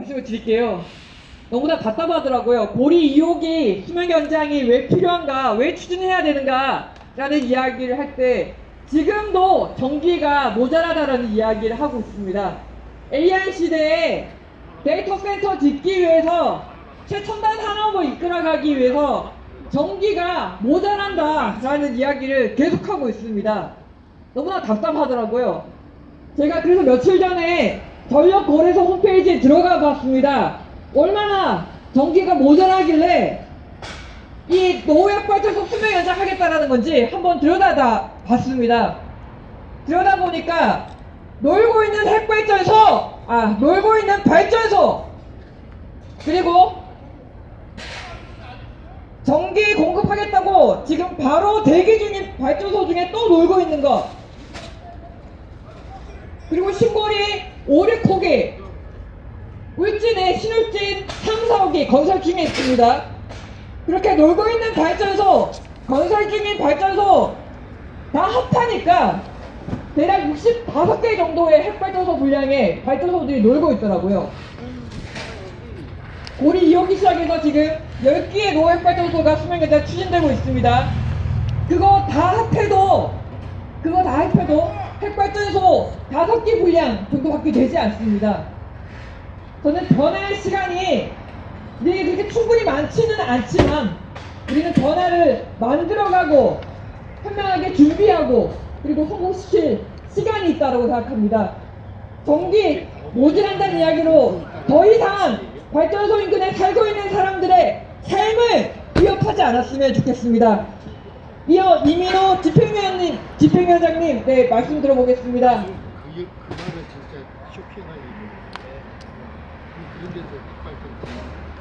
말씀을 드릴게요. 너무나 답답하더라고요. 고리 2호기 수명 연장이 왜 필요한가, 왜 추진해야 되는가 라는 이야기를 할 때 지금도 전기가 모자라다라는 이야기를 하고 있습니다. AI 시대에 데이터 센터 짓기 위해서 최첨단 산업을 이끌어가기 위해서 전기가 모자란다 라는 이야기를 계속하고 있습니다. 너무나 답답하더라고요. 제가 그래서 며칠 전에 전력거래소 홈페이지에 들어가 봤습니다. 얼마나 전기가 모자라길래 이 노후역 발전소 수명 연장하겠다라는 건지 한번 들여다 봤습니다. 들여다 보니까 놀고 있는 핵발전소, 놀고 있는 발전소, 그리고 전기 공급하겠다고 지금 바로 대기 중인 발전소 중에 또 놀고 있는 것, 그리고 신고리 5, 6호기, 울진에 신울진 3, 4호기 건설 중에 있습니다. 그렇게 놀고 있는 발전소, 건설 중인 발전소 다 합하니까 대략 65개 정도의 핵발전소 분량의 발전소들이 놀고 있더라고요. 고리 2호기 시작해서 지금 10개의 노핵발전소가 수명연장 추진되고 있습니다. 그거 다 합해도 핵발전소 5개 분량 정도밖에 되지 않습니다. 저는 변화의 시간이 우리에게 그렇게 충분히 많지는 않지만 우리는 변화를 만들어가고 현명하게 준비하고 그리고 성공시킬 시간이 있다고 생각합니다. 전기 모자란다는 이야기로 더 이상 발전소 인근에 살고 있는 사람들의 삶을 위협하지 않았으면 좋겠습니다. 이어 이민호 집행위원장님, 네, 말씀 들어보겠습니다. 그 말은 진짜 쇼킹하게 그런 데서 발전.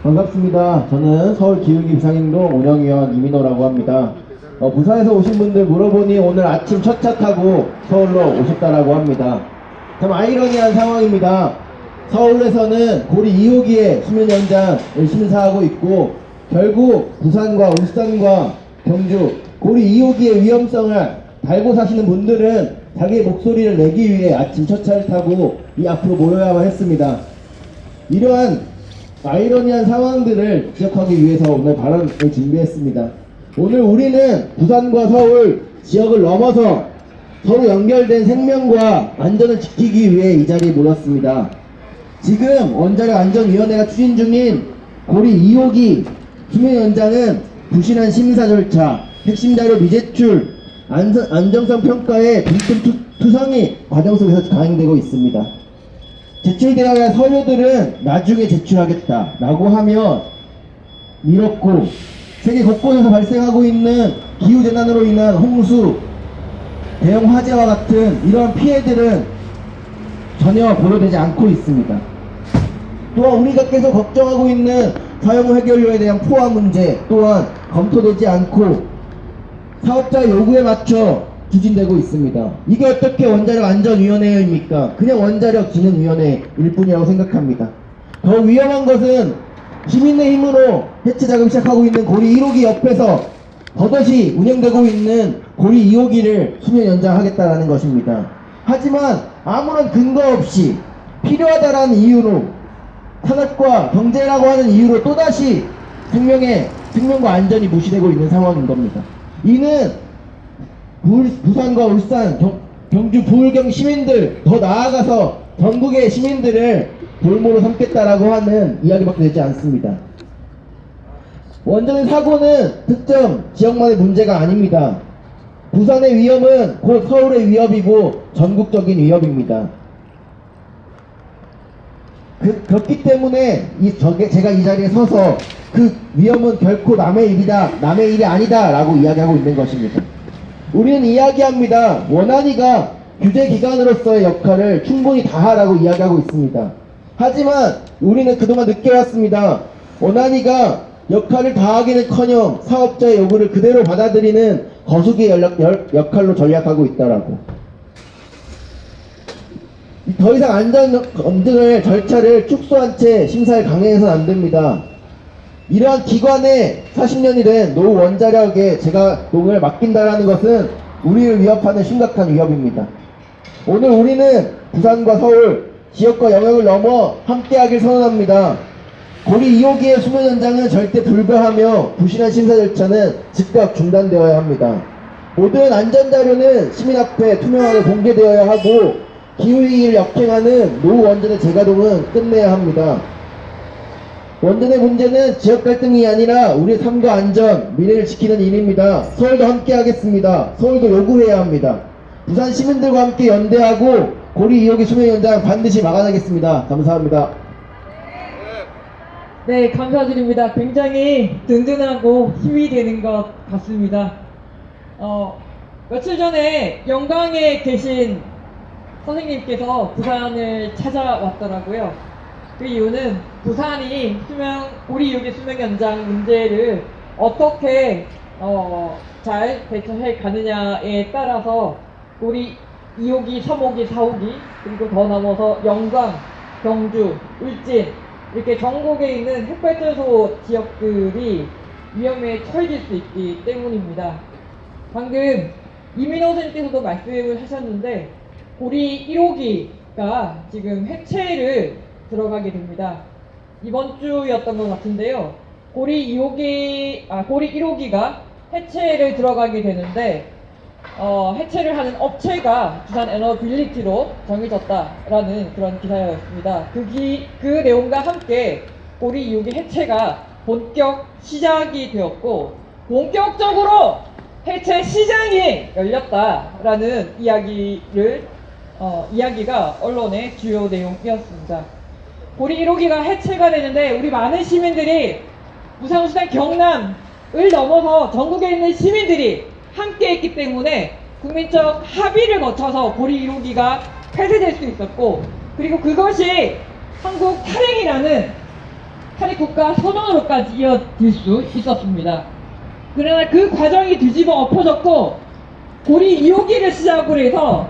반갑습니다. 저는 서울기후기 비상행동 운영위원 이민호라고 합니다. 부산에서 오신 분들 물어보니 오늘 아침 첫 차 타고 서울로 오셨다라고 합니다. 참 아이러니한 상황입니다. 서울에서는 고리 2호기의 수명 연장을 심사하고 있고 결국 부산과 울산과 경주 고리 2호기의 위험성을 달고 사시는 분들은 자기의 목소리를 내기 위해 아침 첫 차를 타고 이 앞으로 모여야만 했습니다. 이러한 아이러니한 상황들을 지적하기 위해서 오늘 발언을 준비했습니다. 오늘 우리는 부산과 서울 지역을 넘어서 서로 연결된 생명과 안전을 지키기 위해 이 자리에 모였습니다. 지금 원자력 안전위원회가 추진 중인 고리 2호기 수명 연장은 부실한 심사 절차, 핵심 자료 미제출, 안정성 평가의 빈틈 투성이 과정 속에서 가행되고 있습니다. 제출되어야 할 서류들은 나중에 제출하겠다 라고 하면 이렇고 세계 곳곳에서 발생하고 있는 기후재난으로 인한 홍수, 대형 화재와 같은 이러한 피해들은 전혀 보도되지 않고 있습니다. 또한 우리가 계속 걱정하고 있는 사용 해결료에 대한 포화 문제 또한 검토되지 않고 사업자 요구에 맞춰 추진되고 있습니다. 이게 어떻게 원자력 안전위원회입니까? 그냥 원자력 진흥위원회일 뿐이라고 생각합니다. 더 위험한 것은 시민의 힘으로 해체 작업 시작하고 있는 고리 1호기 옆에서 버젓이 운영되고 있는 고리 2호기를 수명 연장하겠다라는 것입니다. 하지만 아무런 근거 없이 필요하다라는 이유로 산업과 경제라고 하는 이유로 또다시 생명과 안전이 무시되고 있는 상황인 겁니다. 이는 부산과 울산, 경주, 부울경 시민들, 더 나아가서 전국의 시민들을 볼모로 삼겠다라고 하는 이야기밖에 되지 않습니다. 원전 사고는 특정 지역만의 문제가 아닙니다. 부산의 위험은 곧 서울의 위협이고 전국적인 위협입니다. 그렇기 때문에 제가 이 자리에 서서 그 위험은 결코 남의 일이다, 남의 일이 아니다 라고 이야기하고 있는 것입니다. 우리는 이야기합니다. 원안위가 규제기관으로서의 역할을 충분히 다하라고 이야기하고 있습니다. 하지만 우리는 그동안 느껴왔습니다. 원안위가 역할을 다하기는커녕 사업자의 요구를 그대로 받아들이는 거수기의 역할로 전략하고 있다라고. 더 이상 안전 검증을 절차를 축소한 채 심사를 강행해서는 안 됩니다. 이러한 기관에 40년이 된 노후 원자력에 제가 농을 맡긴다라는 것은 우리를 위협하는 심각한 위협입니다. 오늘 우리는 부산과 서울 지역과 영역을 넘어 함께하길 선언합니다. 고리 2호기의 수면 현장은 절대 불가하며 부실한 심사 절차는 즉각 중단되어야 합니다. 모든 안전자료는 시민 앞에 투명하게 공개되어야 하고 기후위기를 역행하는 노후 원전의 재가동은 끝내야 합니다. 원전의 문제는 지역 갈등이 아니라 우리의 삶과 안전, 미래를 지키는 일입니다. 서울도 함께 하겠습니다. 서울도 요구해야 합니다. 부산 시민들과 함께 연대하고 고리 2호기 수명 현장 반드시 막아내겠습니다. 감사합니다. 네, 감사드립니다. 굉장히 든든하고 힘이 되는 것 같습니다. 며칠 전에 영광에 계신 선생님께서 부산을 찾아왔더라고요. 그 이유는 부산이 고리 2호기 수명 연장 문제를 어떻게 잘 대처해 가느냐에 따라서 고리 2호기, 3호기, 4호기 그리고 더 넘어서 영광, 경주, 울진 이렇게 전국에 있는 핵발전소 지역들이 위험에 처해질 수 있기 때문입니다. 방금 이민호 선생님께서도 말씀을 하셨는데 고리 1호기가 지금 해체를 들어가게 됩니다. 이번 주였던 것 같은데요. 고리 1호기가 해체를 들어가게 되는데 해체를 하는 업체가 부산 에너빌리티로 정해졌다라는 그런 기사였습니다. 그 내용과 함께 고리 2호기 해체가 본격 시작이 되었고 본격적으로 해체 시장이 열렸다라는 이야기가 언론의 주요 내용이었습니다. 고리 1호기가 해체가 되는데 우리 많은 시민들이 부산 경남을 넘어서 전국에 있는 시민들이 함께 했기 때문에 국민적 합의를 거쳐서 고리 1호기가 폐쇄될 수 있었고 그리고 그것이 한국 탈핵이라는 탈핵국가 선언으로까지 이어질 수 있었습니다. 그러나 그 과정이 뒤집어 엎어졌고 고리 2호기를 시작으로 해서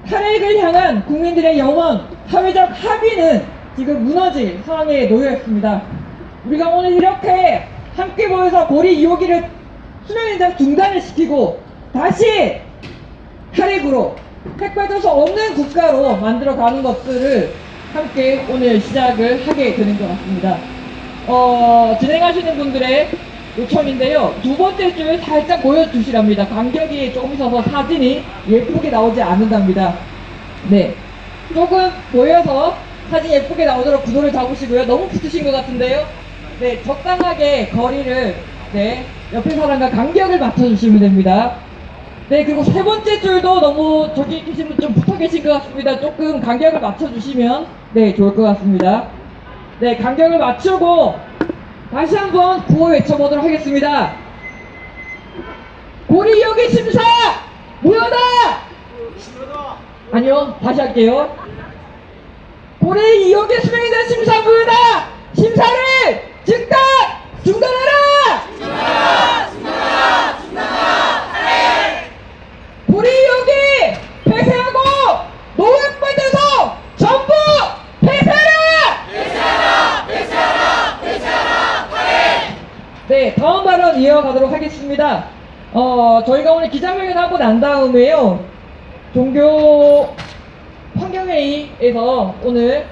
탈핵을 향한 국민들의 영원 사회적 합의는 지금 무너질 상황에 놓여 있습니다. 우리가 오늘 이렇게 함께 모여서 고리 2호기를 수명연장 중단을 시키고 다시 탈핵으로 핵발전소 없는 국가로 만들어가는 것들을 함께 오늘 시작을 하게 되는 것 같습니다. 진행하시는 분들의 요청인데요. 두 번째 줄 살짝 보여주시랍니다. 간격이 조금 있어서 사진이 예쁘게 나오지 않는답니다. 네, 조금 보여서 사진 예쁘게 나오도록 구도를 잡으시고요. 너무 붙으신 것 같은데요. 네, 적당하게 거리를 옆에 사람과 간격을 맞춰주시면 됩니다. 네, 그리고 세 번째 줄도 너무 저기 계신 분 좀 붙어 계신 것 같습니다. 조금 간격을 맞춰주시면 좋을 것 같습니다. 네, 간격을 맞추고 다시 한번 구호 외쳐보도록 하겠습니다. 고리 2호기 심사 무효다! 아니요, 다시 할게요. 고리 2호기 수명연장 심사 무효다! 심사를 즉각 중단하라! 고리 2호기 폐쇄하고 노후 핵발전소 전부 폐쇄하라! 네, 다음 발언 이어가도록 하겠습니다. 저희가 오늘 기자회견 하고 난 다음에요. 종교 환경회의에서 오늘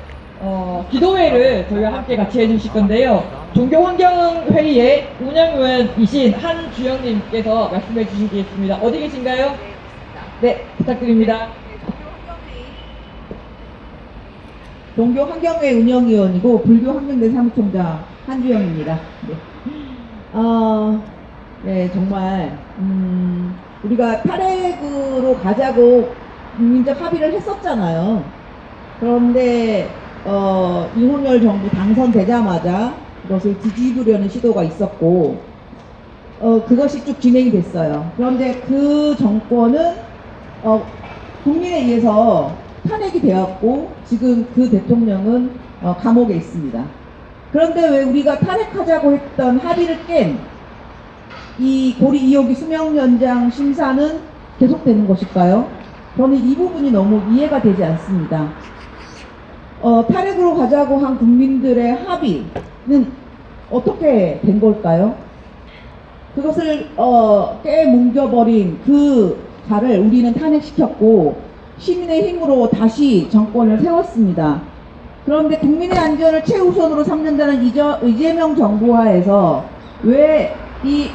기도회를 저희와 함께 같이 해주실 건데요. 종교환경회의의 운영위원이신 한주영님께서 말씀해 주시겠습니다. 어디 계신가요? 네, 부탁드립니다. 종교환경회 운영위원이고 불교환경대 사무총장 한주영입니다. 네, 정말 우리가 탈핵으로 가자고 국민적 합의를 했었잖아요. 그런데 윤석열 정부 당선되자마자 그것을 뒤집으려는 시도가 있었고 그것이 쭉 진행이 됐어요. 그런데 그 정권은 국민에 의해서 탄핵이 되었고 지금 그 대통령은 감옥에 있습니다. 그런데 왜 우리가 탈핵하자고 했던 합의를 깬 이 고리 2호기 수명연장 심사는 계속되는 것일까요? 저는 이 부분이 너무 이해가 되지 않습니다. 탈핵으로 가자고 한 국민들의 합의는 어떻게 된 걸까요? 그것을 깨뭉겨버린 그 자를 우리는 탄핵시켰고 시민의 힘으로 다시 정권을 세웠습니다. 그런데 국민의 안전을 최우선으로 삼는다는 이재명 정부 하에서 왜 이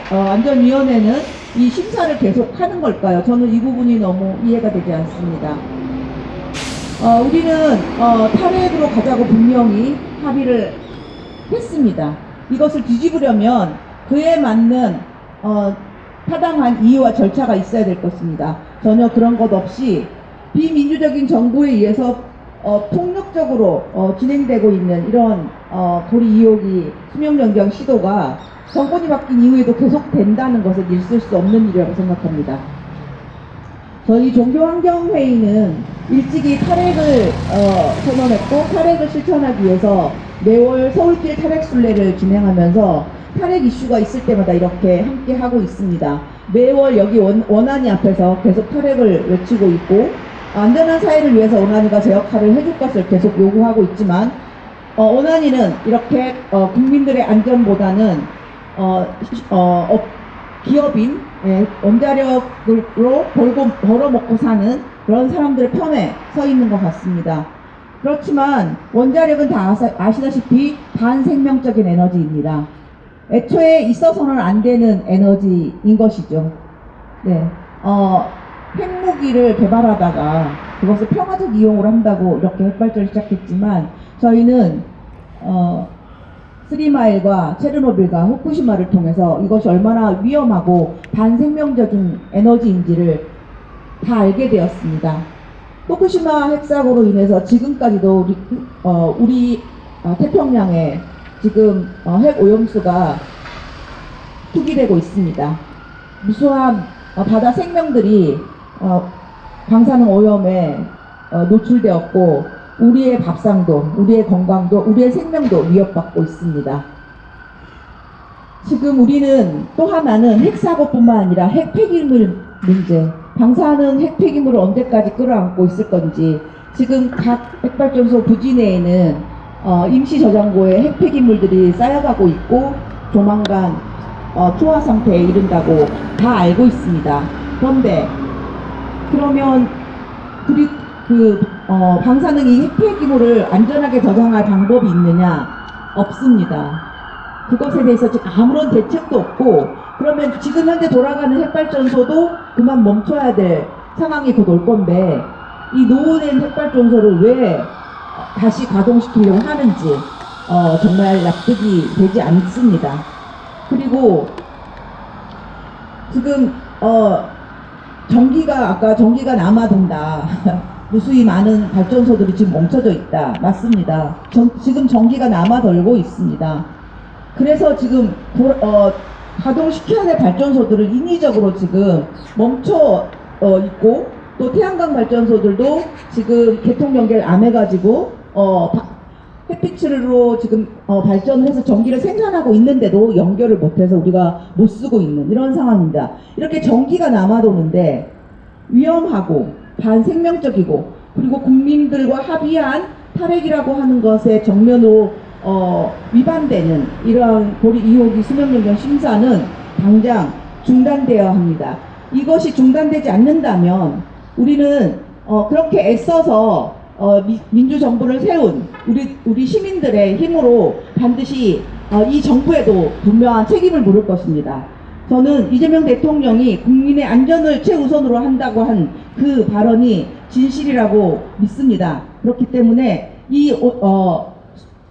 안전위원회는 이 심사를 계속 하는 걸까요? 저는 이 부분이 너무 이해가 되지 않습니다. 우리는 탈핵으로 가자고 분명히 합의를 했습니다. 이것을 뒤집으려면 그에 맞는 타당한 이유와 절차가 있어야 될 것입니다. 전혀 그런 것 없이 비민주적인 정부에 의해서 폭력적으로 진행되고 있는 이런 고리 2호기 수명연장 시도가 정권이 바뀐 이후에도 계속 된다는 것은 있을 수 없는 일이라고 생각합니다. 저희 종교환경회의는 일찍이 탈핵을 선언했고 탈핵을 실천하기 위해서 매월 서울길 탈핵순례를 진행하면서 탈핵 이슈가 있을 때마다 이렇게 함께 하고 있습니다. 매월 여기 원안위 앞에서 계속 탈핵을 외치고 있고 안전한 사회를 위해서 원안위가 제 역할을 해줄 것을 계속 요구하고 있지만 원안위는 이렇게 국민들의 안전보다는 기업인 원자력으로 벌어먹고 사는 그런 사람들의 편에 서 있는 것 같습니다. 그렇지만 원자력은 다 아시다시피 반생명적인 에너지입니다. 애초에 있어서는 안 되는 에너지인 것이죠. 네. 핵무기를 개발하다가 그것을 평화적 이용을 한다고 이렇게 핵발전을 시작했지만 저희는 3마일과 체르노빌과 후쿠시마를 통해서 이것이 얼마나 위험하고 반생명적인 에너지인지를 다 알게 되었습니다. 후쿠시마 핵사고로 인해서 지금까지도 우리 태평양에 지금 핵 오염수가 투기되고 있습니다. 무수한 바다 생명들이 방사능 오염에 노출되었고 우리의 밥상도, 우리의 건강도, 우리의 생명도 위협받고 있습니다. 지금 우리는 또 하나는 핵사고뿐만 아니라 핵폐기물 문제, 방사능 핵폐기물을 언제까지 끌어안고 있을 건지 지금 각 핵발전소 부지 내에는 임시 저장고에 핵폐기물들이 쌓여가고 있고 조만간 투하 상태에 이른다고 다 알고 있습니다. 그런데 그러면 방사능이 핵폐기물을 안전하게 저장할 방법이 있느냐? 없습니다. 그것에 대해서 지금 아무런 대책도 없고 그러면 지금 현재 돌아가는 핵발전소도 그만 멈춰야 될 상황이 곧 올 건데 이 노후된 핵발전소를 왜 다시 가동시키려고 하는지 정말 납득이 되지 않습니다. 그리고 지금 아까 전기가 남아돈다. 무수히 많은 발전소들이 지금 멈춰져 있다. 맞습니다. 지금 전기가 남아돌고 있습니다. 그래서 지금 가동시켜야 될 발전소들을 인위적으로 지금 멈춰 있고 또 태양광 발전소들도 지금 개통 연결 안 해가지고 햇빛으로 지금 발전을 해서 전기를 생산하고 있는데도 연결을 못해서 우리가 못 쓰고 있는 이런 상황입니다. 이렇게 전기가 남아도는데 위험하고 반생명적이고 그리고 국민들과 합의한 탈핵이라고 하는 것에 정면으로 위반되는 이러한 고리 2호기 수명연장 심사는 당장 중단되어야 합니다. 이것이 중단되지 않는다면 우리는 그렇게 애써서 민주정부를 세운 우리 시민들의 힘으로 반드시 이 정부에도 분명한 책임을 물을 것입니다. 저는 이재명 대통령이 국민의 안전을 최우선으로 한다고 한 그 발언이 진실이라고 믿습니다. 그렇기 때문에 이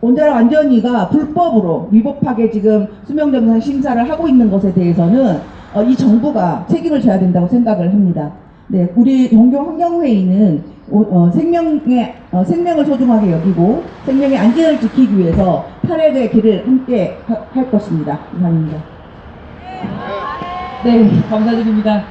원자력 안전위가 불법으로 위법하게 지금 수명연장 심사를 하고 있는 것에 대해서는 이 정부가 책임을 져야 된다고 생각을 합니다. 네, 우리 종교환경회의는 생명을 소중하게 여기고 생명의 안전을 지키기 위해서 탈핵의 길을 함께 할 것입니다. 이상입니다. 네, 감사드립니다.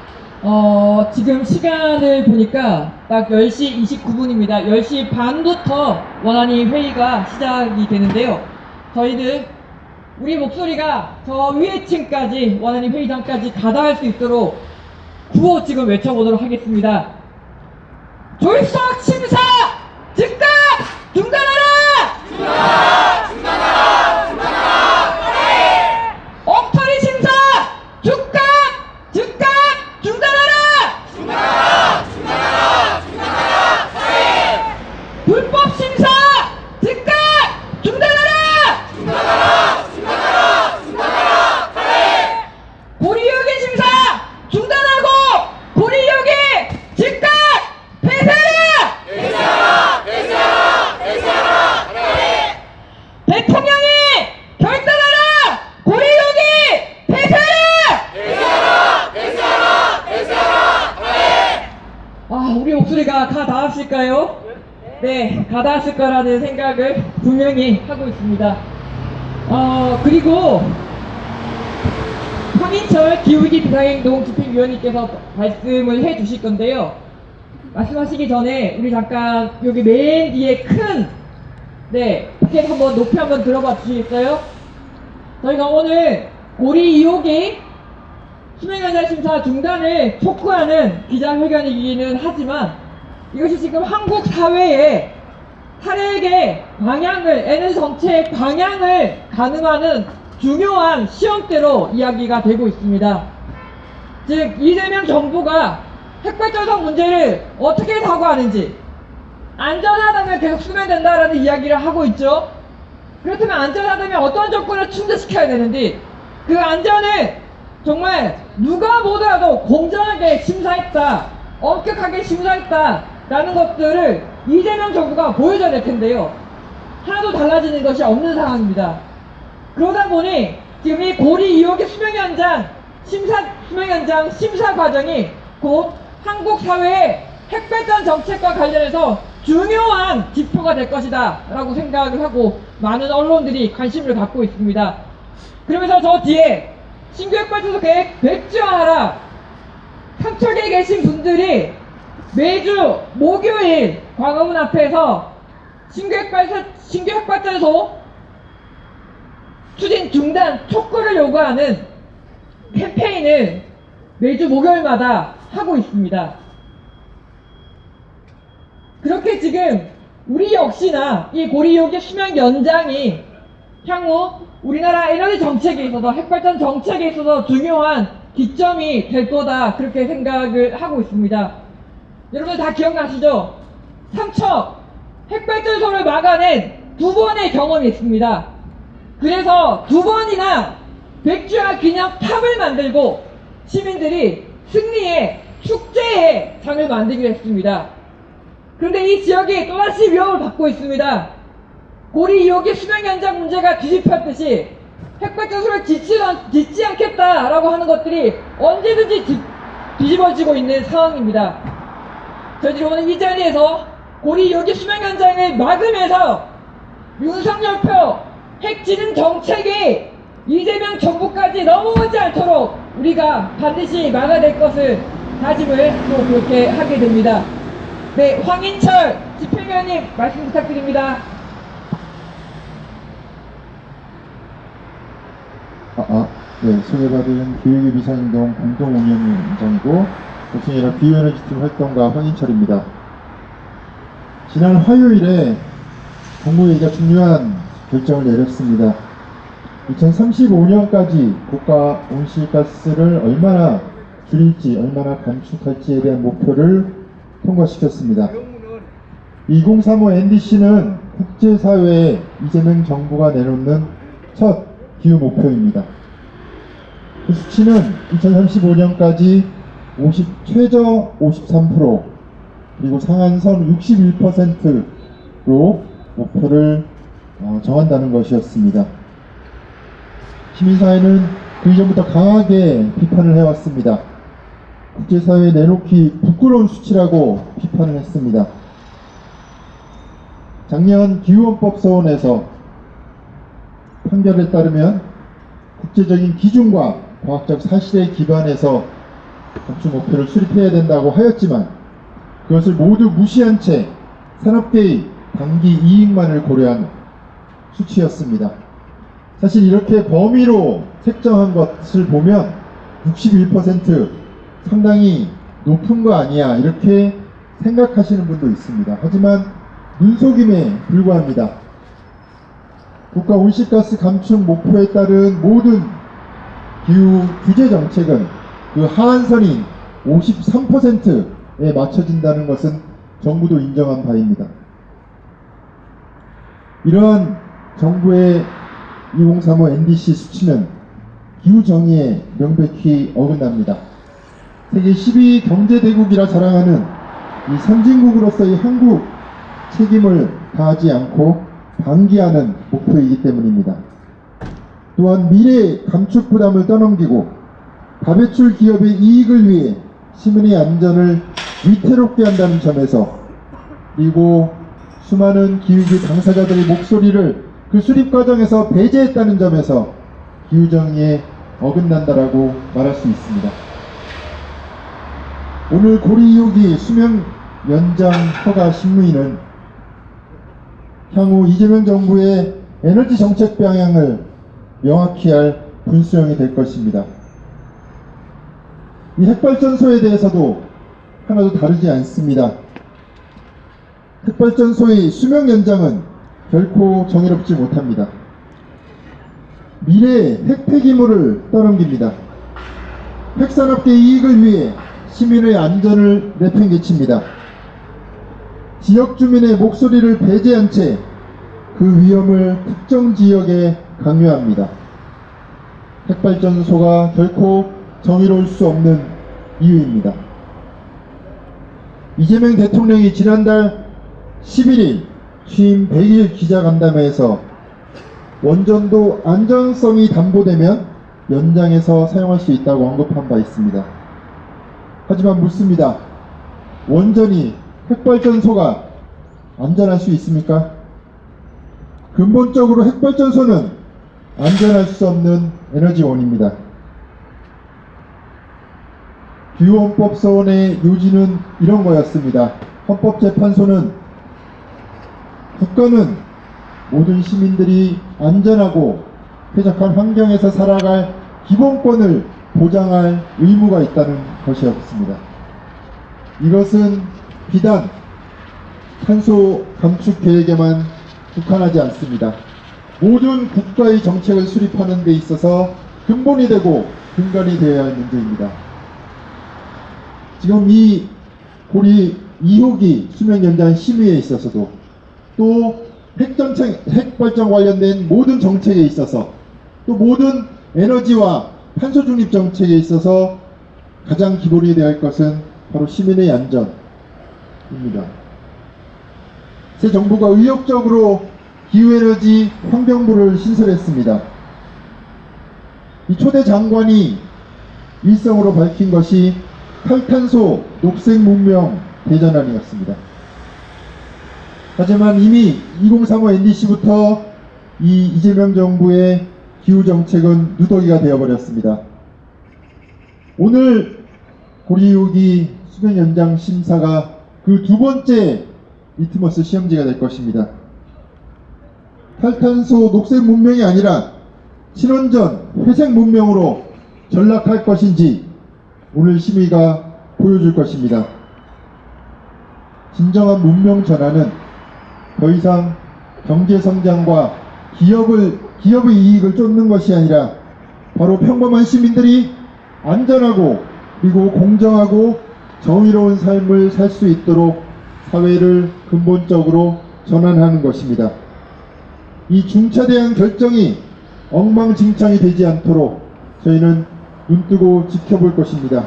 지금 시간을 보니까 딱 10시 29분입니다. 10시 반부터 원안위 회의가 시작이 되는데요. 저희는 우리 목소리가 저 위에 층까지 원안위 회의장까지 가닿을 수 있도록 구호 지금 외쳐보도록 하겠습니다. 졸속 심사 즉각 중단하라! 중단하라! 엉터리 심사 즉각 중단하라! 우리 목소리가 가 닿았을까요? 네, 가 닿았을 거라는 생각을 분명히 하고 있습니다. 그리고 황인철 기후위기 비상행동 집행위원님께서 말씀을 해주실 건데요. 말씀하시기 전에 우리 잠깐 여기 맨 뒤에 큰 포켓 한번 높이 한번 들어봐 주시겠어요? 저희가 오늘 고리 2호기 수명연장 심사 중단을 촉구하는 기자회견이기는 하지만 이것이 지금 한국 사회의 탈핵의 방향을, 에너지 정책 방향을 가늠하는 중요한 시험대로 이야기가 되고 있습니다. 즉 이재명 정부가 핵발전소 문제를 어떻게 사고하는지, 안전하다면 계속 쓰면 된다라는 이야기를 하고 있죠. 그렇다면 안전하다면 어떤 조건을 충족시켜야 되는지, 그 안전을 정말 누가 보더라도 공정하게 심사했다, 엄격하게 심사했다 라는 것들을 이재명 정부가 보여줘야 될 텐데요. 하나도 달라지는 것이 없는 상황입니다. 그러다 보니 지금 이 고리 2호기 수명연장 심사 과정이 곧 한국 사회의 핵발전 정책과 관련해서 중요한 지표가 될 것이다 라고 생각을 하고 많은 언론들이 관심을 갖고 있습니다. 그러면서 저 뒤에 신규 핵발전소 계획 백지화하라, 삼척에 계신 분들이 매주 목요일 광화문 앞에서 신규 핵발전소 추진 중단 촉구를 요구하는 캠페인을 매주 목요일마다 하고 있습니다. 그렇게 지금 우리 역시나 이 고리 2호기 수명 연장이 향후 우리나라 에너지 정책에 있어서, 핵발전 정책에 있어서 중요한 기점이 될 거다, 그렇게 생각을 하고 있습니다. 여러분 다 기억나시죠? 삼척 핵발전소를 막아낸 2번의 경험이 있습니다. 그래서 2번이나 백주화 기념 탑을 만들고 시민들이 승리의 축제의 장을 만들기로 했습니다. 그런데 이 지역이 또다시 위협을 받고 있습니다. 고리 2호기 수명연장 문제가 뒤집혔듯이 핵발전소를 짓지 않겠다라고 하는 것들이 언제든지 뒤집어지고 있는 상황입니다. 저희들이 오늘 이 자리에서 고리 2호기 수명연장을 막으면서 윤석열표 핵지능 정책이 이재명 정부까지 넘어오지 않도록 우리가 반드시 막아낼 것을 다짐을 또 그렇게 하게 됩니다. 네, 황인철 집행위원님 말씀 부탁드립니다. 네, 소개받은 기후위기 비상행동 공동운영위원장이고 오신이라 비에너지팀 활동가 황인철입니다. 지난 화요일에 국무회의가 중요한 결정을 내렸습니다. 2035년까지 국가 온실가스를 얼마나 줄일지, 얼마나 감축할지에 대한 목표를 통과시켰습니다. 2035 NDC는 국제사회에 이재명 정부가 내놓는 첫 기후 목표입니다. 그 수치는 2035년까지 최저 53% 그리고 상한선 61%로 목표를 정한다는 것이었습니다. 시민사회는 그 이전부터 강하게 비판을 해왔습니다. 국제사회에 내놓기 부끄러운 수치라고 비판을 했습니다. 작년 기후헌법소원에서 판결에 따르면 국제적인 기준과 과학적 사실에 기반해서 감축 목표를 수립해야 된다고 하였지만 그것을 모두 무시한 채 산업계의 단기 이익만을 고려한 수치였습니다. 사실 이렇게 범위로 책정한 것을 보면 61% 상당히 높은 거 아니야 이렇게 생각하시는 분도 있습니다. 하지만 눈속임에 불과합니다. 국가 온실가스 감축 목표에 따른 모든 기후 규제 정책은 그 하한선인 53%에 맞춰진다는 것은 정부도 인정한 바입니다. 이러한 정부의 2035 NDC 수치는 기후 정의에 명백히 어긋납니다. 세계 12위 경제대국이라 자랑하는 이 선진국으로서의 한국 책임을 다하지 않고 방기하는 목표이기 때문입니다. 또한 미래의 감축 부담을 떠넘기고 다배출 기업의 이익을 위해 시민의 안전을 위태롭게 한다는 점에서, 그리고 수많은 기후기 당사자들의 목소리를 그 수립 과정에서 배제했다는 점에서 기후정의에 어긋난다라고 말할 수 있습니다. 오늘 고리 2호기 수명 연장 허가 심의는 향후 이재명 정부의 에너지 정책 방향을 명확히 할 분수령이 될 것입니다. 이 핵발전소에 대해서도 하나도 다르지 않습니다. 핵발전소의 수명 연장은 결코 정의롭지 못합니다. 미래의 핵 폐기물을 떠넘깁니다. 핵산업계의 이익을 위해 시민의 안전을 내팽개칩니다. 지역 주민의 목소리를 배제한 채 그 위험을 특정 지역에 강요합니다. 핵발전소가 결코 정의로울 수 없는 이유입니다. 이재명 대통령이 지난달 11일 취임 100일 기자간담회에서 원전도 안전성이 담보되면 연장해서 사용할 수 있다고 언급한 바 있습니다. 하지만 묻습니다. 원전이 핵발전소가 안전할 수 있습니까? 근본적으로 핵발전소는 안전할 수 없는 에너지원입니다. 규헌법소원의 요지는 이런 거였습니다. 헌법재판소는 국가는 모든 시민들이 안전하고 쾌적한 환경에서 살아갈 기본권을 보장할 의무가 있다는 것이었습니다. 이것은 비단 탄소 감축 계획에만 국한하지 않습니다. 모든 국가의 정책을 수립하는 데 있어서 근본이 되고 근간이 되어야 할 문제입니다. 지금 이 고리 2호기 수명 연장 심의에 있어서도 또 핵발전 관련된 모든 정책에 있어서 또 모든 에너지와 탄소 중립 정책에 있어서 가장 기본이 되어야 할 것은 바로 시민의 안전입니다. 새 정부가 의욕적으로 기후에너지 환경부를 신설했습니다. 이 초대 장관이 일성으로 밝힌 것이 탈탄소 녹색 문명 대전환이었습니다. 하지만 이미 2035 NDC부터 이 이재명 정부의 기후정책은 누더기가 되어버렸습니다. 오늘 고리 2호기 수명 연장 심사가 그 두 번째 리트머스 시험지가 될 것입니다. 탈탄소 녹색 문명이 아니라 친원전 회색 문명으로 전락할 것인지 오늘 심의가 보여줄 것입니다. 진정한 문명 전환은 더 이상 경제 성장과 기업의 이익을 쫓는 것이 아니라 바로 평범한 시민들이 안전하고 그리고 공정하고 정의로운 삶을 살 수 있도록 사회를 근본적으로 전환하는 것입니다. 이 중차대한 결정이 엉망진창이 되지 않도록 저희는 눈뜨고 지켜볼 것입니다.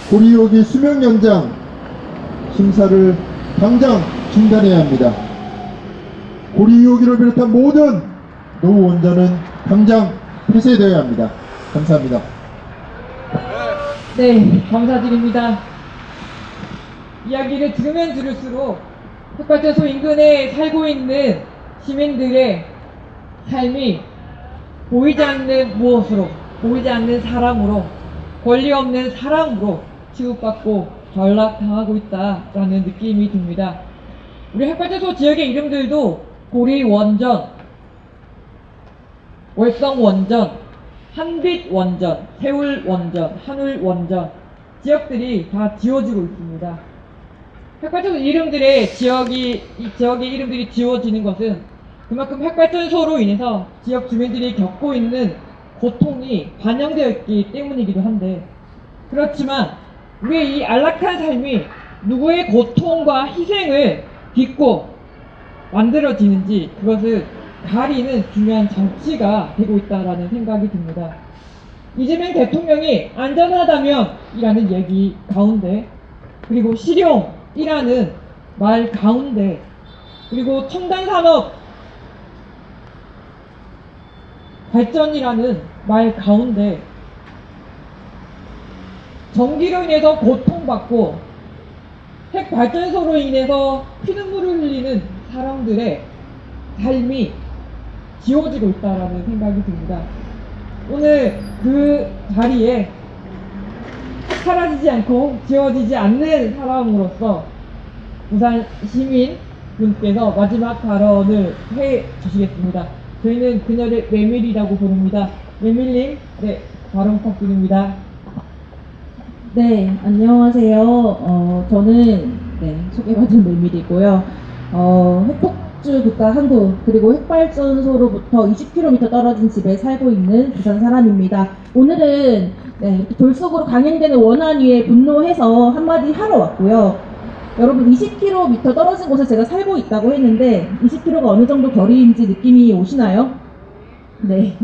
고리 2호기 수명 연장 심사를 당장 중단해야 합니다. 고리 2호기를 비롯한 모든 노후 원전은 당장 폐쇄되어야 합니다. 감사합니다. 네, 감사드립니다. 이야기를 들으면 들을수록 핵발전소 인근에 살고 있는 시민들의 삶이 보이지 않는 무엇으로, 보이지 않는 사람으로, 권리 없는 사람으로 취급받고 전락당하고 있다라는 느낌이 듭니다. 우리 핵발전소 지역의 이름들도 고리 원전, 월성 원전, 한빛 원전, 세울 원전, 한울 원전 지역들이 다 지워지고 있습니다. 핵발전소 이름들의 지역의 이름들이 지워지는 것은 그만큼 핵발전소로 인해서 지역 주민들이 겪고 있는 고통이 반영되어 있기 때문이기도 한데, 그렇지만 왜 이 안락한 삶이 누구의 고통과 희생을 딛고 만들어지는지 그것을 가리는 중요한 장치가 되고 있다라는 생각이 듭니다. 이재명 대통령이 안전하다면 이라는 얘기 가운데, 그리고 실용이라는 말 가운데, 그리고 첨단 산업 발전이라는 말 가운데 전기로 인해서 고통받고 핵 발전소로 인해서 피눈물을 흘리는 사람들의 삶이 지워지고 있다라는 생각이 듭니다. 오늘 그 자리에 사라지지 않고 지워지지 않는 사람으로서 부산 시민분께서 마지막 발언을 해 주시겠습니다. 저희는 그녀를 메밀이라고 부릅니다. 메밀님, 네, 발언 부탁드립니다. 네, 안녕하세요. 저는 소개받은 메밀이고요. 핵폭주 국가 한국 그리고 핵발전소로부터 20km 떨어진 집에 살고 있는 부산 사람입니다. 오늘은 돌속으로 강행되는 원안 위에 분노해서 한마디 하러 왔고요. 여러분 20km 떨어진 곳에 제가 살고 있다고 했는데 20km가 어느 정도 거리인지 느낌이 오시나요? 네.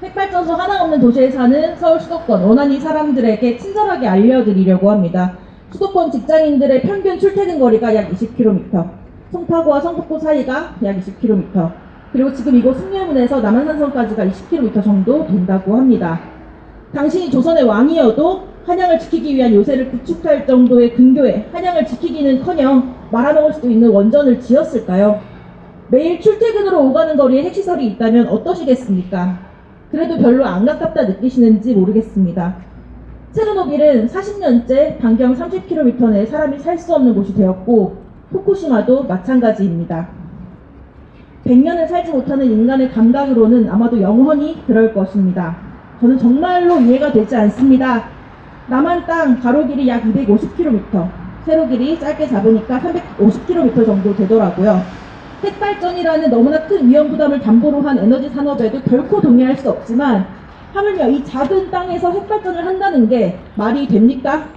핵발전소 하나 없는 도시에 사는 서울 수도권 원안위 사람들에게 친절하게 알려드리려고 합니다. 수도권 직장인들의 평균 출퇴근 거리가 약 20km, 송파구와 성북구 사이가 약 20km, 그리고 지금 이곳 숭례문에서 남한산성까지가 20km 정도 된다고 합니다. 당신이 조선의 왕이어도 한양을 지키기 위한 요새를 구축할 정도의 근교에 한양을 지키기는커녕 말아먹을 수도 있는 원전을 지었을까요? 매일 출퇴근으로 오가는 거리에 핵시설이 있다면 어떠시겠습니까? 그래도 별로 안 가깝다 느끼시는지 모르겠습니다. 체르노빌은 40년째 반경 30km 내에 사람이 살 수 없는 곳이 되었고 후쿠시마도 마찬가지입니다. 100년을 살지 못하는 인간의 감각으로는 아마도 영원히 그럴 것입니다. 저는 정말로 이해가 되지 않습니다. 남한 땅 가로 길이 약 250km, 세로 길이 짧게 잡으니까 350km 정도 되더라고요. 핵발전이라는 너무나 큰 위험 부담을 담보로 한 에너지 산업에도 결코 동의할 수 없지만 하물며 이 작은 땅에서 핵발전을 한다는 게 말이 됩니까?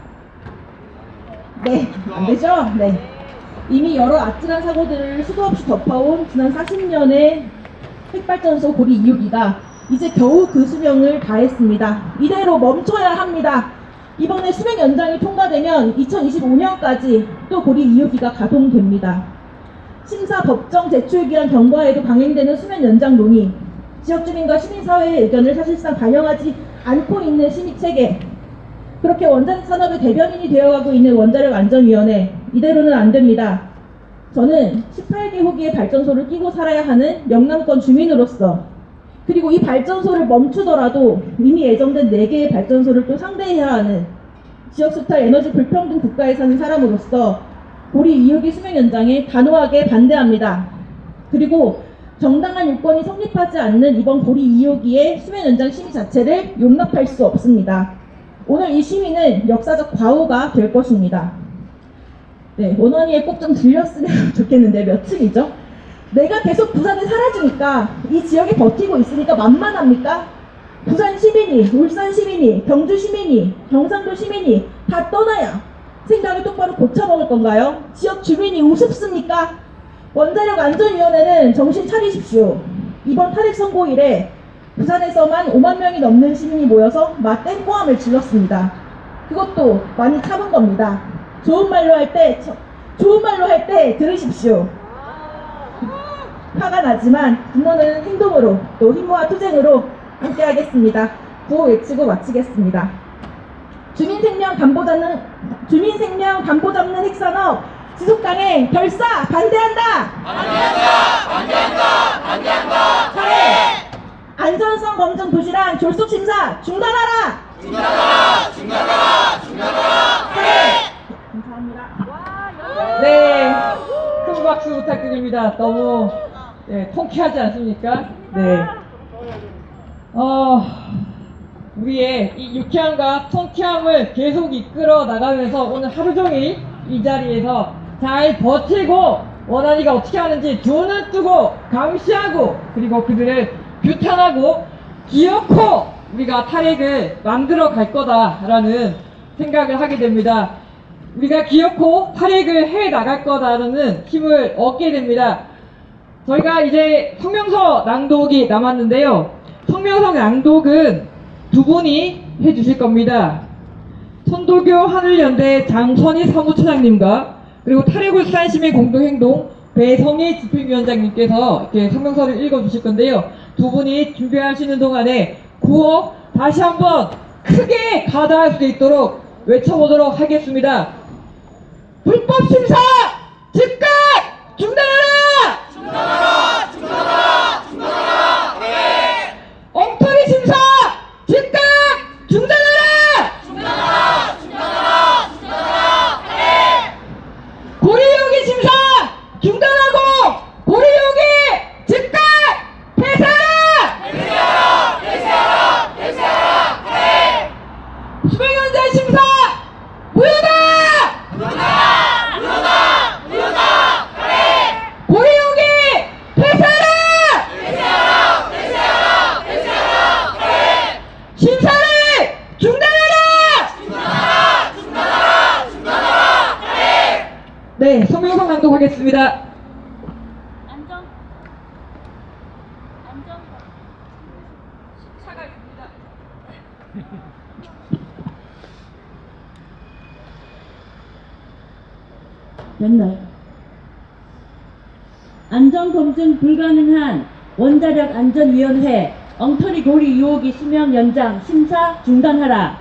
네, 안 되죠? 네. 이미 여러 아찔한 사고들을 수도 없이 덮어온 지난 40년의 핵발전소 고리 2호기가 이제 겨우 그 수명을 다했습니다. 이대로 멈춰야 합니다. 이번에 수명 연장이 통과되면 2025년까지 또 고리 2호기가 가동됩니다. 심사 법정 제출 기한 경과에도 강행되는 수면 연장 논의, 지역주민과 시민사회의 의견을 사실상 반영하지 않고 있는 심의체계, 그렇게 원자력 산업의 대변인이 되어가고 있는 원자력안전위원회, 이대로는 안 됩니다. 저는 18개 호기의 발전소를 끼고 살아야 하는 영남권 주민으로서, 그리고 이 발전소를 멈추더라도 이미 예정된 4개의 발전소를 또 상대해야 하는 지역수탈 에너지 불평등 국가에 사는 사람으로서 고리 2호기 수명 연장에 단호하게 반대합니다. 그리고 정당한 요건이 성립하지 않는 이번 고리 2호기의 수명 연장 심의 자체를 용납할 수 없습니다. 오늘 이 심의는 역사적 과오가 될 것입니다. 네, 원원이에 꼭 좀 들렸으면 좋겠는데 몇 층이죠? 내가 계속 부산에 사라지니까 이 지역에 버티고 있으니까 만만합니까? 부산 시민이, 울산 시민이, 경주 시민이, 경상도 시민이 다 떠나야 생각을 똑바로 고쳐먹을 건가요? 지역 주민이 우습습니까? 원자력안전위원회는 정신 차리십시오. 이번 탄핵 선고일에 부산에서만 5만 명이 넘는 시민이 모여서 땡보함을 질렀습니다. 그것도 많이 참은 겁니다. 좋은 말로 할 때 들으십시오. 화가 나지만 분노는 행동으로 또 힘모아 투쟁으로 함께하겠습니다. 구호 외치고 마치겠습니다. 주민 생명 담보 잡는 핵산업 지속강행 결사 반대한다. 차례 안전성 검증 부실한 졸속 심사 중단하라. 차례 감사합니다. 네, 큰 박수 부탁드립니다. 너무 통쾌하지 않습니까? 네. 우리의 이 유쾌함과 통쾌함을 계속 이끌어 나가면서 오늘 하루 종일 이 자리에서 잘 버티고 원한이가 어떻게 하는지 두 눈 뜨고 감시하고 그리고 그들을 규탄하고 기어코 우리가 탈핵을 만들어 갈 거다라는 생각을 하게 됩니다. 우리가 기어코 탈핵을 해 나갈 거다라는 힘을 얻게 됩니다. 저희가 이제 성명서 낭독이 남았는데요. 성명서 낭독은 두 분이 해주실 겁니다. 선도교 하늘연대 장선희 사무처장님과 그리고 탈핵울산 시민공동행동 배성희 집행위원장님께서 이렇게 성명서를 읽어주실 건데요. 두 분이 준비하시는 동안에 구호 다시 한번 크게 가다할 수 있도록 외쳐보도록 하겠습니다. 불법 심사 즉각 중단하라! 엉터리 심사 즉각 중단하라! 고리유기 심사 중단하고 고리유기 즉각 폐쇄하라! 수명연장 심사 무효다! 고리유기 폐쇄하라! 심사를 중단하라! 네, 성명서 낭독하겠습니다. 안전 차가 있습니다. 됐나요? 안전검증 불가능한 원자력 안전위원회 엉터리 고리 유호기 수명 연장 심사 중단하라.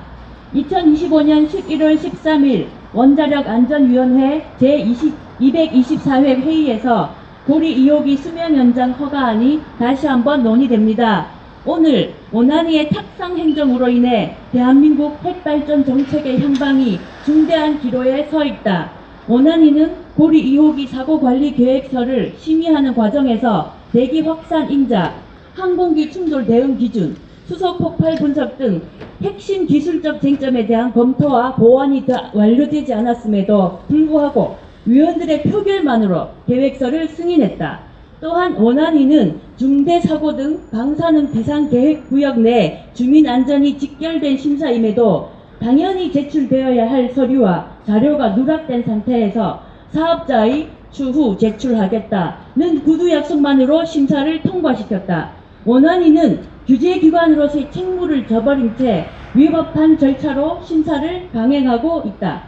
2025년 11월 13일 원자력 안전위원회 제224회 회의에서 고리 2호기 수명 연장 허가안이 다시 한번 논의됩니다. 오늘 원안위의 탁상 행정으로 인해 대한민국 핵발전 정책의 향방이 중대한 기로에 서 있다. 원안위는 고리 2호기 사고관리 계획서를 심의하는 과정에서 대기 확산 인자, 항공기 충돌 대응 기준, 수소 폭발 분석 등 핵심 기술적 쟁점에 대한 검토와 보완이 완료되지 않았음에도 불구하고 위원들의 표결만으로 계획서를 승인했다. 또한 원안위는 중대 사고 등 방사능 대상 계획 구역 내 주민 안전이 직결된 심사임에도 당연히 제출되어야 할 서류와 자료가 누락된 상태에서 사업자의 추후 제출하겠다는 구두 약속만으로 심사를 통과시켰다. 원안위는 규제기관으로서의 책무를 저버린 채 위법한 절차로 심사를 강행하고 있다.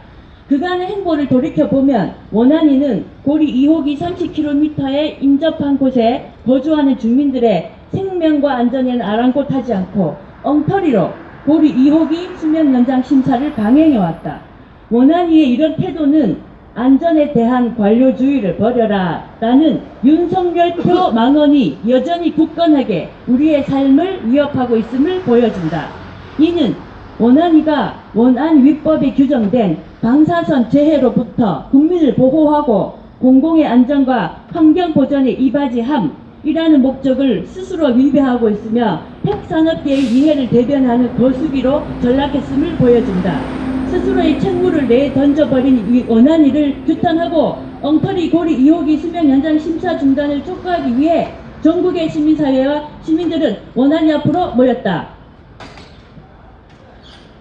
그간의 행보를 돌이켜보면 원안위는 고리 2호기 30km에 인접한 곳에 거주하는 주민들의 생명과 안전에는 아랑곳하지 않고 엉터리로 고리 2호기 수명 연장 심사를 강행해왔다. 원안위의 이런 태도는 안전에 대한 관료주의를 버려라 라는 윤석열표 망언이 여전히 굳건하게 우리의 삶을 위협하고 있음을 보여준다. 이는 원안위가 원안 위법에 규정된 방사선 재해로부터 국민을 보호하고 공공의 안전과 환경 보전에 이바지함이라는 목적을 스스로 위배하고 있으며 핵산업계의 이해를 대변하는 거수기로 전락했음을 보여준다. 스스로의 책무를 내던져버린 원안위를 규탄하고 엉터리 고리 2호기 수명 연장 심사 중단을 촉구하기 위해 전국의 시민사회와 시민들은 원안위 앞으로 모였다.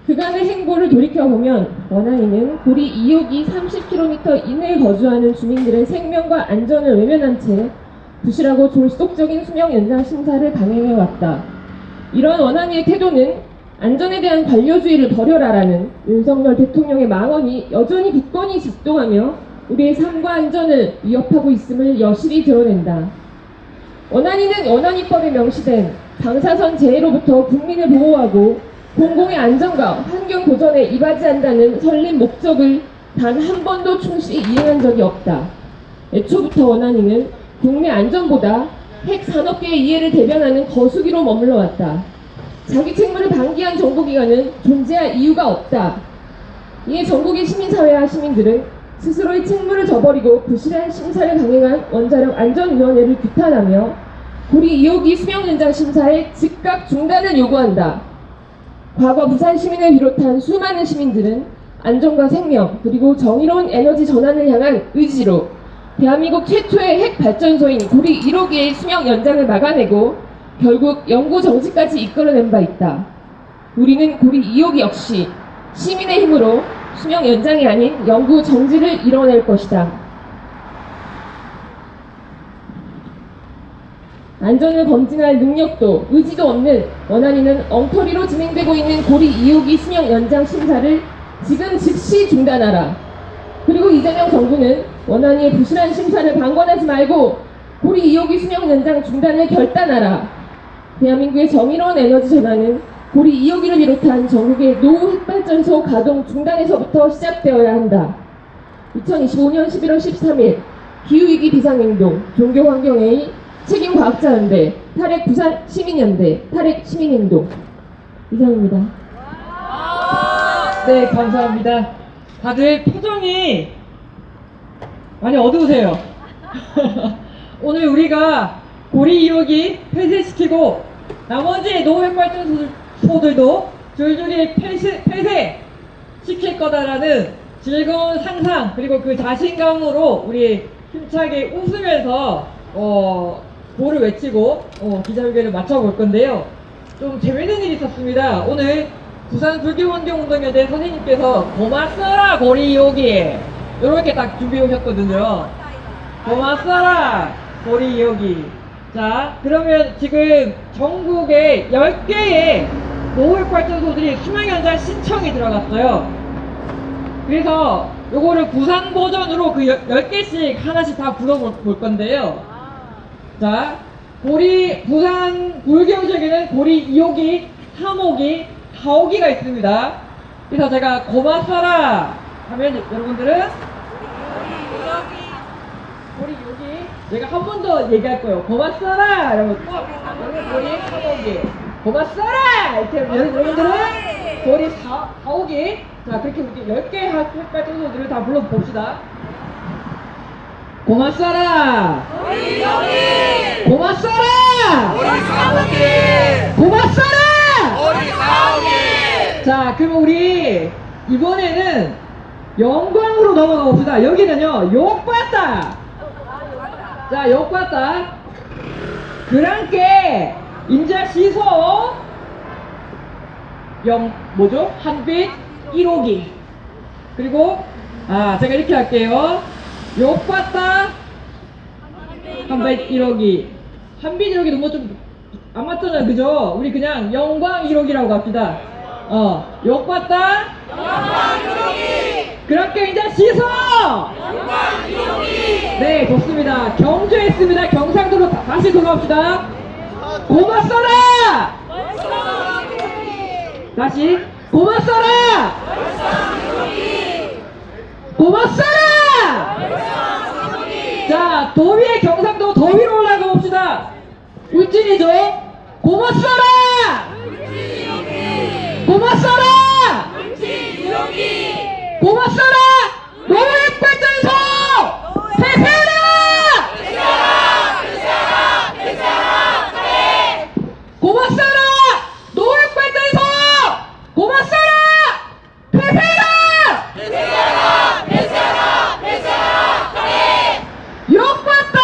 그간의 행보를 돌이켜보면 원안위는 고리 2호기 30km 이내에 거주하는 주민들의 생명과 안전을 외면한 채 부실하고 졸속적인 수명 연장 심사를 강행해왔다. 이런 원안위의 태도는 안전에 대한 관료주의를 버려라라는 윤석열 대통령의 망언이 여전히 굳건히 작동하며 우리의 삶과 안전을 위협하고 있음을 여실히 드러낸다. 원안위는 원안위법에 명시된 방사선 재해로부터 국민을 보호하고 공공의 안전과 환경 보전에 이바지한다는 설린 목적을 단 한 번도 충실히 이행한 적이 없다. 애초부터 원안위는 국내 안전보다 핵 산업계의 이해를 대변하는 거수기로 머물러 왔다. 자기 책무를 방기한 정부기관은 존재할 이유가 없다. 이에 전국의 시민사회와 시민들은 스스로의 책무를 저버리고 부실한 심사를 강행한 원자력 안전위원회를 규탄하며 고리 2호기 수명 연장 심사의 즉각 중단을 요구한다. 과거 부산 시민을 비롯한 수많은 시민들은 안전과 생명 그리고 정의로운 에너지 전환을 향한 의지로 대한민국 최초의 핵 발전소인 고리 1호기의 수명 연장을 막아내고 결국 영구 정지까지 이끌어낸 바 있다. 우리는 고리 2호기 역시 시민의 힘으로 수명 연장이 아닌 영구 정지를 이뤄낼 것이다. 안전을 검증할 능력도 의지도 없는 원안위는 엉터리로 진행되고 있는 고리 2호기 수명 연장 심사를 지금 즉시 중단하라. 그리고 이재명 정부는 원안위의 부실한 심사를 방관하지 말고 고리 2호기 수명 연장 중단을 결단하라. 대한민국의 정의로운 에너지 전환은 고리 2호기를 비롯한 전국의 노후 핵발전소 가동 중단에서부터 시작되어야 한다. 2025년 11월 13일 기후위기 비상행동 종교환경회의 책임과학자연대 탈핵 부산시민연대 탈핵 시민행동 이상입니다. 네, 감사합니다. 다들 표정이 많이 어두우세요. 오늘 우리가 고리 2호기 폐쇄시키고 나머지 노획발전소들도 줄줄이 폐쇄시킬 거다라는 즐거운 상상 그리고 그 자신감으로 우리 힘차게 웃으면서 구호를 외치고 기자회견을 마쳐볼 건데요. 좀 재밌는 일이 있었습니다. 오늘 부산 불교환경운동연대 선생님께서 고맙어라 고리 2호기 이렇게 딱 준비해 오셨거든요. 고맙어라 고리 2호기. 자, 그러면 지금 전국에 10개의 노후발전소들이 수명연장 신청이 들어갔어요. 그래서 요거를 부산 버전으로 그 10개씩 하나씩 다 불러볼 건데요. 자, 부산 불교 지역에는 고리 2호기, 3호기, 4호기가 있습니다. 그래서 제가 고맙어라 하면 여러분들은 고리 2호기 제가 한 번 더 얘기할 거예요. 고맙어라 이러면 고리 3호기 고맙어라 이렇게 여러분들은 고리 4호기 자 그렇게 우리 10개 핵발전소들을 다 불러봅시다. 고맙어라 고리 2호기 고맙어라 고리 3호기 고맙어라 고리 4호기 자 그럼 우리 이번에는 영광으로 넘어가 봅시다. 여기는요 욕봤다. 자 욕봤다 그랑께 인자시소 뭐죠? 한빛 1호기 그리고 제가 이렇게 할게요. 욕봤다 한빛 1호기 한빛 1호기 너무 좀 안 맞잖아요 그죠? 우리 그냥 영광 1호기라고 갑시다. 욕봤다 영광 1호기 그렇게 인자시소 영광 1호기 네 좋습니다. 경주했습니다. 경상도로 다시 돌아옵시다. 고맙소라 다시 고맙소라 고맙소라 자 더위의 경상도 더 위로 올라가 봅시다. 울진이죠. 고맙소라 고맙소라 고맙소라 노획발전소 폐쇄하라 고맙소라 노획발전소 고맙소라 폐쇄하라 욕봤다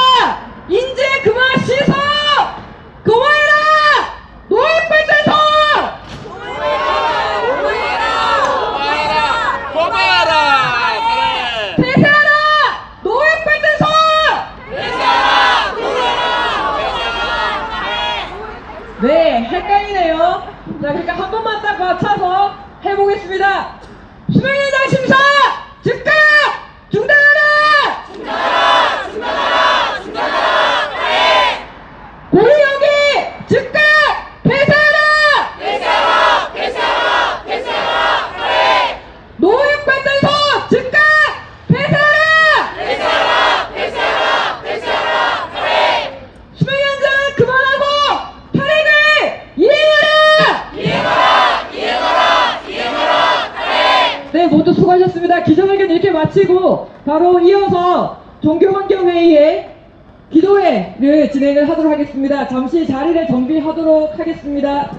인제 그만 씻어 고마해라 노획발전소 폐쇄하라 노획발전소 네 헷갈리네요. 자 그러니까 한 번만 딱 맞춰서 해보겠습니다. 수명연장 심사 즉각 중단하라 고리여기 즉각 폐쇄하라 노획발전소 즉각 폐쇄하라 수명연장 그만하고 탈핵을 이행하라 네 모두 수고하셨습니다. 기자회견 이렇게 마치고 바로 이어서 종교환경회의의 기도회를 진행을 하도록 하겠습니다. 잠시 자리를 정비하도록 하겠습니다.